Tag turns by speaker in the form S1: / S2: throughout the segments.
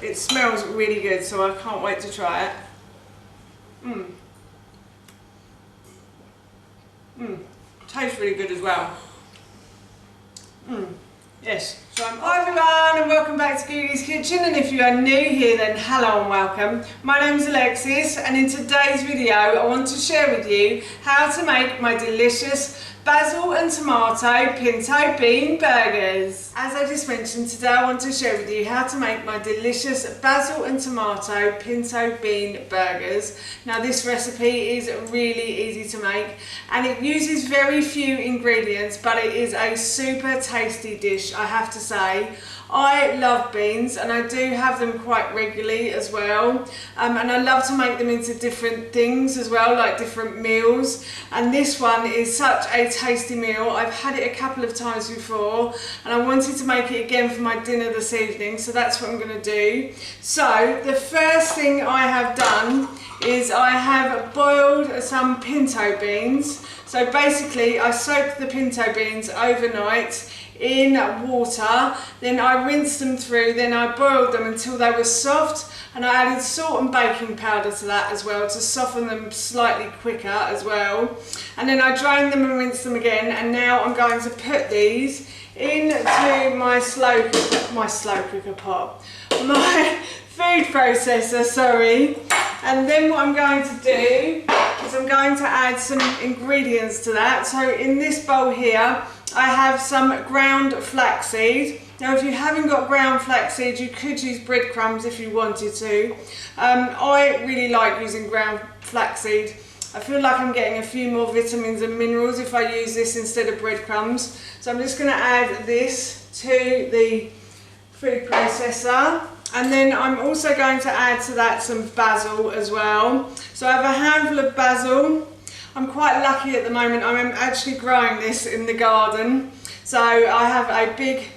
S1: It smells really good, so I can't wait to try it. Tastes really good as well. Yes. So hi everyone and welcome back to Googie's Kitchen, and if you are new here then hello and welcome. My name is Alexis, and in today's video I want to share with you how to make my delicious basil and tomato pinto bean burgers. As I just mentioned, today I want to share with you how to make my delicious basil and tomato pinto bean burgers. Now this recipe is really easy to make and it uses very few ingredients, but it is a super tasty dish, I have to say. I love beans and I do have them quite regularly as well, and I love to make them into different things as well, like different meals, and this one is such a tasty meal. I've had it a couple of times before and I wanted to make it again for my dinner this evening, so that's what I'm going to do. So the first thing I have done is I have boiled some pinto beans. So basically I soaked the pinto beans overnight in water, then I rinsed them through, then I boiled them until they were soft, and I added salt and baking powder to that as well to soften them slightly quicker as well, and then I drained them and rinsed them again, and now I'm going to put these into my slow cooker pot, my food processor, sorry. And then what I'm going to do is I'm going to add some ingredients to that. So in this bowl here I have some ground flaxseed. Now if you haven't got ground flaxseed, you could use breadcrumbs if you wanted to. I really like using ground flaxseed. I feel like I'm getting a few more vitamins and minerals if I use this instead of breadcrumbs. So I'm just going to add this to the food processor. And then I'm also going to add to that some basil as well. So I have a handful of basil. I'm quite lucky at the moment, I'm actually growing this in the garden. So I have a big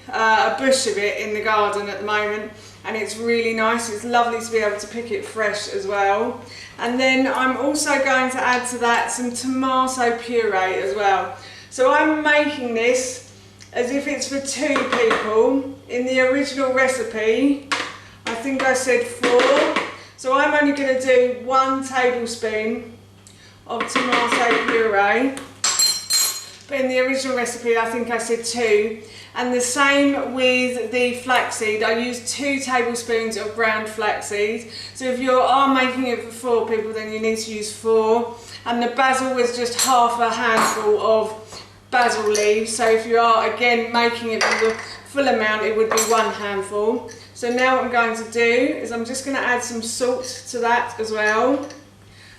S1: bush of it in the garden at the moment, and it's really nice. It's lovely to be able to pick it fresh as well. And then I'm also going to add to that some tomato puree as well. So I'm making this as if it's for 2 people. In the original recipe I think I said 4, so I'm only going to do 1 tablespoon of tomato puree, but in the original recipe I think I said 2. And the same with the flaxseed, I used 2 tablespoons of ground flaxseed. So if you are making it for 4 people, then you need to use 4. And the basil was just half a handful of basil leaves, so if you are again making it for the full amount, it would be 1 handful. So now what I'm going to do is I'm just going to add some salt to that as well.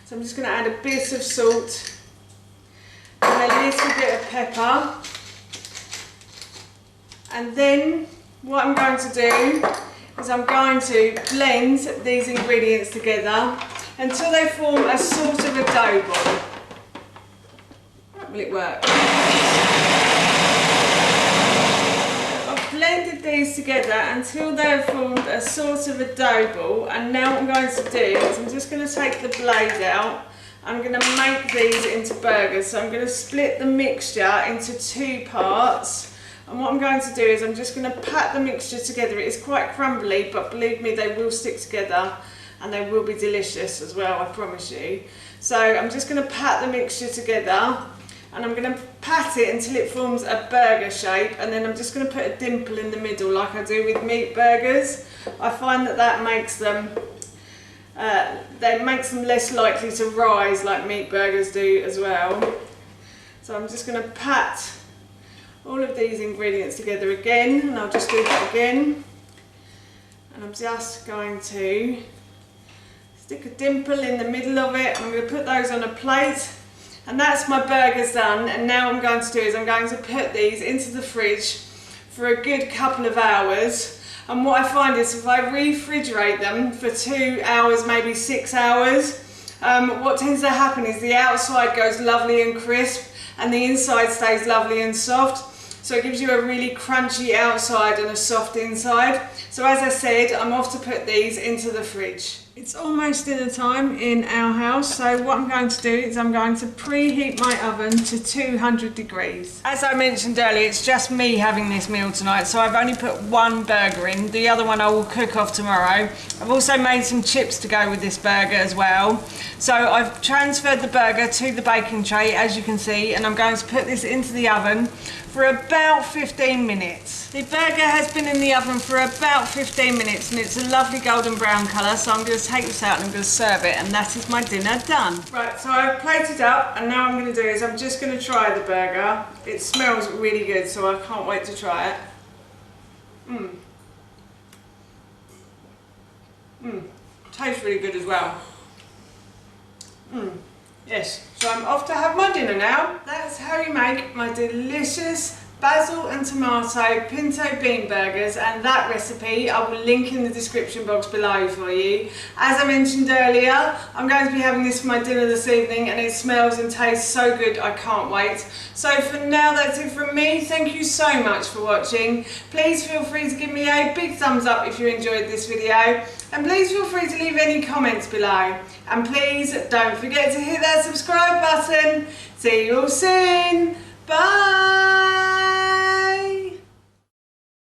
S1: So I'm just going to add a bit of salt and a little bit of pepper. And then what I'm going to do is I'm going to blend these ingredients together until they form a sort of a dough ball. Will it work? Blended these together until they have formed a sort of a dough ball, and now what I'm going to do is I'm just going to take the blade out. I'm going to make these into burgers, so I'm going to split the mixture into 2 parts, and what I'm going to do is I'm just going to pat the mixture together. It is quite crumbly, but believe me, they will stick together and they will be delicious as well, I promise you. So I'm just going to pat the mixture together, and I'm going to pat it until it forms a burger shape, and then I'm just going to put a dimple in the middle like I do with meat burgers. I find that makes them less likely to rise like meat burgers do as well. So I'm just going to pat all of these ingredients together again, and I'll just do that again. And I'm just going to stick a dimple in the middle of it. I'm going to put those on a plate. And that's my burgers done, and now what I'm going to do is I'm going to put these into the fridge for a good couple of hours. And what I find is if I refrigerate them for 2 hours, maybe 6 hours, what tends to happen is the outside goes lovely and crisp and the inside stays lovely and soft. So it gives you a really crunchy outside and a soft inside. So as I said, I'm off to put these into the fridge. It's almost dinner time in our house, so what I'm going to do is I'm going to preheat my oven to 200 degrees. As I mentioned earlier, it's just me having this meal tonight, so I've only put one burger in. The other one I will cook off tomorrow. I've also made some chips to go with this burger as well. So I've transferred the burger to the baking tray, as you can see, and I'm going to put this into the oven for about 15 minutes. The burger has been in the oven for about 15 minutes and it's a lovely golden brown colour, so I'm going to take this out and I'm going to serve it, and that is my dinner done. Right, so I've plated up, and now what I'm going to do is I'm just going to try the burger. It smells really good, so I can't wait to try it. Tastes really good as well. Yes, so I'm off to have my dinner now. That's how you make my delicious basil and tomato pinto bean burgers, and that recipe I will link in the description box below for you. As I mentioned earlier, I'm going to be having this for my dinner this evening, and it smells and tastes so good, I can't wait. So for now, that's it from me. Thank you so much for watching. Please feel free to give me a big thumbs up if you enjoyed this video, and please feel free to leave any comments below. And please don't forget to hit that subscribe button. See you all soon. Bye.